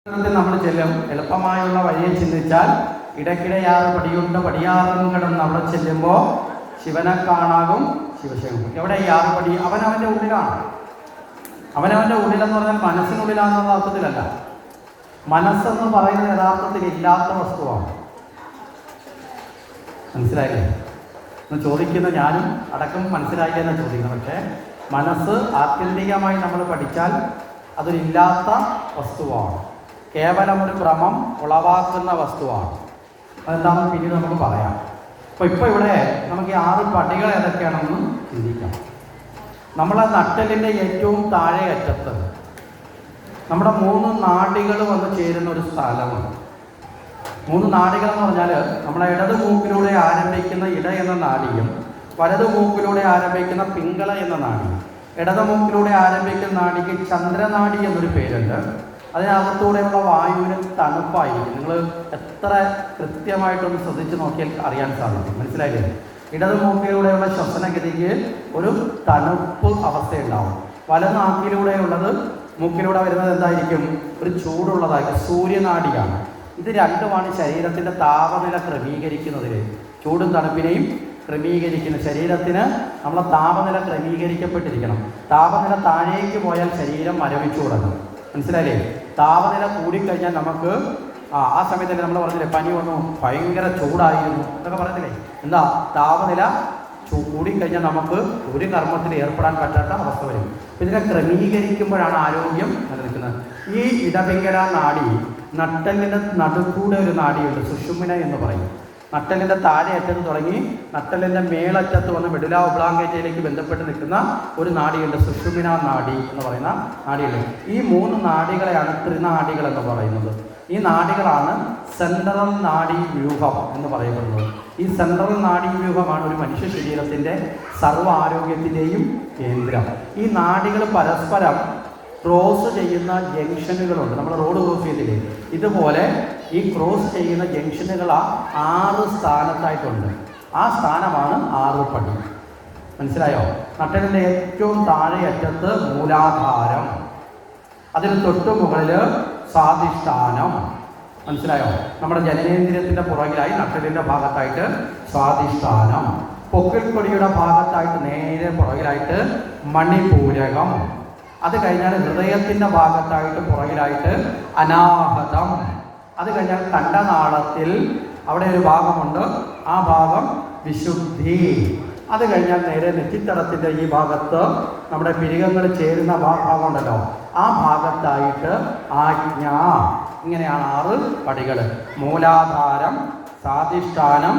നമ്മൾ ചെല്ലും. എളുപ്പമായുള്ള വഴിയെ ചിന്തിച്ചാൽ ഇടയ്ക്കിടെ 6 പടിയുണ്ട്, പടിയാറും കിടന്ന് അവിടെ ചെല്ലുമ്പോൾ ശിവനെ കാണാകും ശിവശേഖരം. എവിടെ ഈ 6 പടി? അവനവൻ്റെ ഉള്ളിലാണ്. അവനവൻ്റെ ഉള്ളിലെന്ന് പറഞ്ഞാൽ മനസ്സിനുള്ളിലാണെന്നുള്ള അർത്ഥത്തിലല്ല. മനസ്സെന്ന് പറയുന്നത് യഥാർത്ഥത്തിൽ ഇല്ലാത്ത വസ്തുവാണ്. മനസ്സിലായില്ലേ എന്ന് ചോദിക്കുന്ന ഞാനും അടക്കം മനസ്സിലായില്ലെന്ന് ചോദിക്കുന്നത്. പക്ഷേ മനസ്സ് ആത്യന്തികമായി നമ്മൾ പഠിച്ചാൽ അതൊരില്ലാത്ത വസ്തുവാണ്. കേവലം ഒരു ഭ്രമം ഉളവാക്കുന്ന വസ്തുവാണ്. അതെന്താണെന്ന് പിന്നീട് നമുക്ക് പറയാം. ഇപ്പോൾ ഇവിടെ നമുക്ക് ഈ 6 പടികൾ ഏതൊക്കെയാണെന്ന് ചിന്തിക്കാം. നമ്മളെ നട്ടലിൻ്റെ ഏറ്റവും താഴെ അറ്റത്ത് നമ്മുടെ 3 നാഡികൾ വന്ന് ചേരുന്ന ഒരു സ്ഥലമാണ്. 3 നാഡികൾ എന്ന് പറഞ്ഞാൽ നമ്മളെ ഇടത് മൂക്കിലൂടെ ആരംഭിക്കുന്ന ഇട എന്ന നാഡിയും വലതു മൂക്കിലൂടെ ആരംഭിക്കുന്ന പിങ്കള എന്ന നാഡിയും. ഇടത് മൂക്കിലൂടെ ആരംഭിക്കുന്ന നാഡിക്ക് ചന്ദ്രനാഡി എന്നൊരു പേരുണ്ട്. അതിനകത്തൂടെയുള്ള വായുവിന് തണുപ്പായിരിക്കും. നിങ്ങൾ എത്ര കൃത്യമായിട്ടൊന്ന് ശ്രദ്ധിച്ച് നോക്കിയാൽ അറിയാൻ സാധിക്കും. മനസ്സിലായില്ലേ? ഇടത് മൂക്കിലൂടെയുള്ള ശ്വസനഗതിക്ക് ഒരു തണുപ്പ് അവസ്ഥയുണ്ടാവും. വലത് നാക്കിലൂടെയുള്ളത് മൂക്കിലൂടെ വരുന്നത് എന്തായിരിക്കും? ഒരു ചൂടുള്ളതായിരിക്കും. സൂര്യനാഡിയാണ്. ഇത് രണ്ടുമാണ് ശരീരത്തിൻ്റെ താപനില ക്രമീകരിക്കുന്നതിൽ. ചൂടും തണുപ്പിനെയും ക്രമീകരിക്കുന്ന ശരീരത്തിന് നമ്മളെ താപനില ക്രമീകരിക്കപ്പെട്ടിരിക്കണം. താപനില താഴേക്ക് പോയാൽ ശരീരം മരവിച്ചു തുടങ്ങും. മനസ്സിലായില്ലേ? താപനില കൂടിക്കഴിഞ്ഞാൽ നമുക്ക് ആ സമയത്തല്ലേ നമ്മൾ പറഞ്ഞില്ലേ പനി വന്നു, ഭയങ്കര ചൂടായിരുന്നു എന്നൊക്കെ പറഞ്ഞില്ലേ? എന്താ താപനില കൂടിക്കഴിഞ്ഞാൽ നമുക്ക് ഒരു കർമ്മത്തിൽ ഏർപ്പെടാൻ പറ്റാത്ത അവസ്ഥ വരും. ഇതിനെ ക്രമീകരിക്കുമ്പോഴാണ് ആരോഗ്യം നിലനിൽക്കുന്നത്. ഈ ഇടപിങ്കല നാഡി നട്ടലിൻ്റെ നടുക്കൂടെ ഒരു നാഡിയുണ്ട്, സുഷുമ്ന എന്ന് പറയും. നട്ടലിൻ്റെ താഴെ അറ്റത്ത് തുടങ്ങി നട്ടലിൻ്റെ മേളറ്റത്ത് വന്ന് മെഡുല ഒബ്ലാങ്കേറ്റയിലേക്ക് ബന്ധപ്പെട്ട് നിൽക്കുന്ന ഒരു നാഡിയുണ്ട്, സുഷുമ്ന നാഡി എന്ന് പറയുന്ന നാഡിയുണ്ട്. ഈ 3 നാഡികളെയാണ് ത്രിനാഡികൾ എന്ന് പറയുന്നത്. ഈ നാഡികളാണ് സെൻട്രൽ നാഡി വ്യൂഹം എന്ന് പറയപ്പെടുന്നത്. ഈ സെൻട്രൽ നാഡി വ്യൂഹമാണ് ഒരു മനുഷ്യ ശരീരത്തിൻ്റെ സർവ്വ ആരോഗ്യത്തിൻ്റെയും കേന്ദ്രം. ഈ നാഡികൾ പരസ്പരം ക്രോസ് ചെയ്യുന്ന ജംഗ്ഷനുകളുണ്ട്. നമ്മൾ റോഡ് ക്രോസ് ചെയ്തില്ലേ? ഇതുപോലെ ഈ ക്രോസ് ചെയ്യുന്ന ജംഗ്ഷനുകൾ 6 സ്ഥാനത്തായിട്ടുണ്ട്. ആ സ്ഥാനമാണ് 6 പടി. മനസ്സിലായോ? നട്ടലിൻ്റെ ഏറ്റവും താഴെ അറ്റത്ത് മൂലാധാരം, അതിന് തൊട്ടു മുകളിൽ സ്വാധിഷ്ഠാനം. മനസ്സിലായോ? നമ്മുടെ ജനനേന്ദ്രിയത്തിൻ്റെ പുറകിലായി നട്ടലിൻ്റെ ഭാഗത്തായിട്ട് സ്വാധിഷ്ഠാനം, പൊക്കിൾക്കൊടിയുടെ ഭാഗത്തായിട്ട് നേരെ പുറകിലായിട്ട് മണിപൂരകം, അത് കഴിഞ്ഞാൽ ഹൃദയത്തിൻ്റെ ഭാഗത്തായിട്ട് പുറകിലായിട്ട് അനാഹതം, അത് കഴിഞ്ഞാൽ കണ്ഠനാളത്തിൽ അവിടെ ഒരു ഭാഗമുണ്ട്, ആ ഭാഗം വിശുദ്ധി, അത് കഴിഞ്ഞാൽ നേരെ നെറ്റിത്തടത്തിൻ്റെ ഈ ഭാഗത്ത് നമ്മുടെ പിരികങ്ങൾ ചേരുന്ന ഭാഗമുണ്ടല്ലോ, ആ ഭാഗത്തായിട്ട് ആജ്ഞ. ഇങ്ങനെയാണ് 6 പടികൾ. മൂലാധാരം, സ്വാധിഷ്ഠാനം,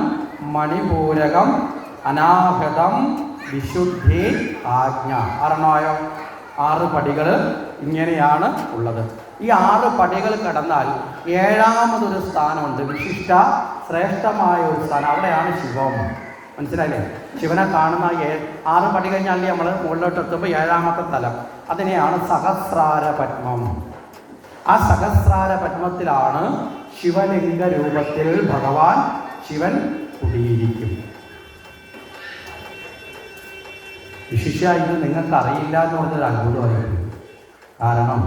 മണിപൂരകം, അനാഹതം, വിശുദ്ധി, ആജ്ഞ. അറിഞ്ഞായോ? 6 പടികൾ ഇങ്ങനെയാണ് ഉള്ളത്. ഈ 6 പടികൾ കടന്നാൽ 7ാമതൊരു സ്ഥാനമുണ്ട്, വിശിഷ്ട ശ്രേഷ്ഠമായ ഒരു സ്ഥാനം. അവിടെയാണ് ശിവം. മനസ്സിലായില്ലേ? ശിവനെ കാണുന്ന 6 പടി കഴിഞ്ഞാൽ നമ്മൾ മുകളിലോട്ട് എത്തുമ്പോൾ 7ാമത്തെ തലം, അതിനെയാണ് സഹസ്രാര പത്മം. ആ സഹസ്രാര പത്മത്തിലാണ് ശിവലിംഗ രൂപത്തിൽ ഭഗവാൻ ശിവൻ കുടിയിരിക്കും. വിശിഷ്യ ഇത് നിങ്ങൾക്ക് അറിയില്ല എന്ന് പറഞ്ഞൊരു അത്ഭുതമായിരിക്കും. കാരണം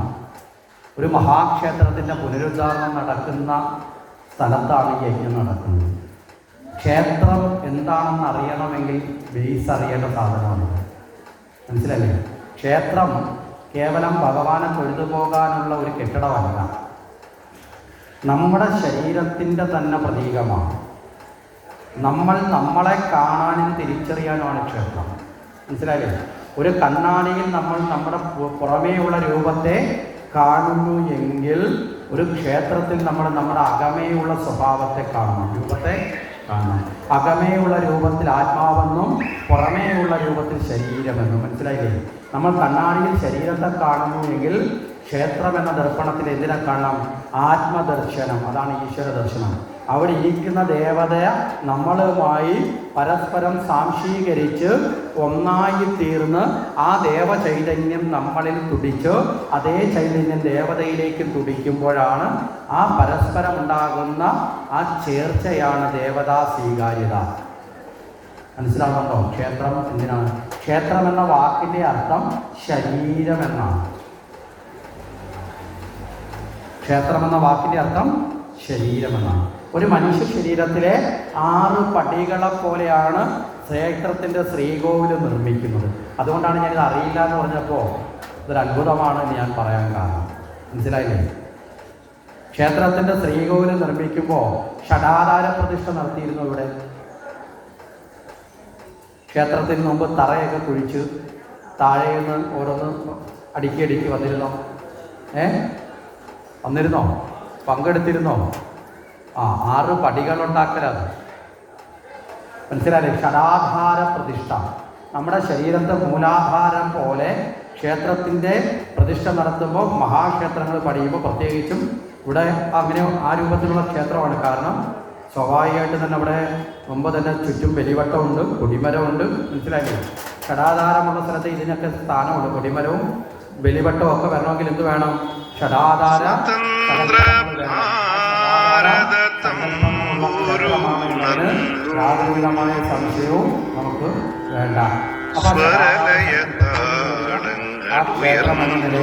ഒരു മഹാക്ഷേത്രത്തിൻ്റെ പുനരുദ്ധാരണം നടക്കുന്ന സ്ഥലത്താണ് ഈ യജ്ഞം നടക്കുന്നത്. ക്ഷേത്രം എന്താണെന്ന് അറിയണമെങ്കിൽ ബേസ് അറിയേണ്ട സാധനമാണ്. മനസ്സിലല്ലേ? ക്ഷേത്രം കേവലം ഭഗവാനെ തൊഴുതു പോകാനുള്ള ഒരു കെട്ടിടമല്ല, നമ്മുടെ ശരീരത്തിൻ്റെ തന്നെ പ്രതീകമാണ്. നമ്മളെ കാണാനും തിരിച്ചറിയാനുമാണ് ക്ഷേത്രം. മനസ്സിലായില്ലേ? ഒരു കണ്ണാടിയിൽ നമ്മൾ നമ്മുടെ പുറമേയുള്ള രൂപത്തെ കാണുന്നു എങ്കിൽ ഒരു ക്ഷേത്രത്തിൽ നമ്മൾ നമ്മുടെ അകമേയുള്ള സ്വഭാവത്തെ കാണണം, രൂപത്തെ കാണണം. അകമേയുള്ള രൂപത്തിൽ ആത്മാവെന്നും പുറമേയുള്ള രൂപത്തിൽ ശരീരമെന്നും. മനസ്സിലായില്ലേ? നമ്മൾ കണ്ണാടിയിൽ ശരീരത്തെ കാണുന്നു എങ്കിൽ ക്ഷേത്രം എന്ന ദർപ്പണത്തിൽ എന്തിനെ കാണണം? ആത്മദർശനം. അതാണ് ഈശ്വര ദർശനം. അവിടെ ഇരിക്കുന്ന ദേവത നമ്മളുമായി പരസ്പരം സാംശീകരിച്ച് ഒന്നായി തീർന്ന് ആ ദേവചൈതന്യം നമ്മളിൽ തുടിച്ച് അതേ ചൈതന്യം ദേവതയിലേക്ക് തുടിക്കുമ്പോഴാണ് ആ പരസ്പരം ഉണ്ടാകുന്ന ആ ചേർച്ചയാണ് ദേവതാ സ്വീകാര്യത. മനസ്സിലാകുന്നുണ്ടോ? ക്ഷേത്രം എന്തിനാണ്? ക്ഷേത്രം എന്ന വാക്കിൻ്റെ അർത്ഥം ശരീരം എന്നാണ്. ക്ഷേത്രം എന്ന വാക്കിൻ്റെ അർത്ഥം ശരീരമെന്നാണ്. ഒരു മനുഷ്യ ശരീരത്തിലെ 6 പടികളെ പോലെയാണ് ക്ഷേത്രത്തിൻ്റെ ശ്രീകോവിൽ നിർമ്മിക്കുന്നത്. അതുകൊണ്ടാണ് ഞാനിത് അറിയില്ല എന്ന് പറഞ്ഞപ്പോൾ ഇതൊരു അത്ഭുതമാണ് ഞാൻ പറയാൻ കാരണം. മനസ്സിലായില്ലേ? ക്ഷേത്രത്തിൻ്റെ ശ്രീകോവിൽ നിർമ്മിക്കുമ്പോൾ ഷഡാധാര പ്രതിഷ്ഠ നടത്തിയിരുന്നു. ഇവിടെ ക്ഷേത്രത്തിന് മുമ്പ് തറയൊക്കെ കുഴിച്ച് താഴെ നിന്ന് ഓരോന്ന് അടുക്കി വന്നിരുന്നോ? വന്നിരുന്നോ? പങ്കെടുത്തിരുന്നോ? 6 പടികളുണ്ടാക്കലാണ്. മനസ്സിലായില്ലേ? ഷഡാധാര പ്രതിഷ്ഠ. നമ്മുടെ ശരീരത്തെ മൂലാധാരം പോലെ ക്ഷേത്രത്തിൻ്റെ പ്രതിഷ്ഠ നടത്തുമ്പോൾ മഹാക്ഷേത്രങ്ങൾ പണിയുമ്പോൾ പ്രത്യേകിച്ചും ഇവിടെ അങ്ങനെ ആ രൂപത്തിലുള്ള ക്ഷേത്രമാണ്. കാരണം സ്വാഭാവികമായിട്ട് തന്നെ അവിടെ മുമ്പ് തന്നെ ചുറ്റും ബലിവട്ടമുണ്ട്, കൊടിമരമുണ്ട്. മനസ്സിലായില്ലേ? ഷഡാധാരമുള്ള സ്ഥലത്ത് ഇതിനൊക്കെ സ്ഥാനമുണ്ട്. കൊടിമരവും ബലിവട്ടവും ഒക്കെ വരണമെങ്കിൽ എന്ത് വേണം? ഷഡാധാര യാതൊരുവിധമായ സംശയവും നമുക്ക് വേണ്ട. അപ്പം ആ ക്ഷേത്രം എന്ന നിലയിൽ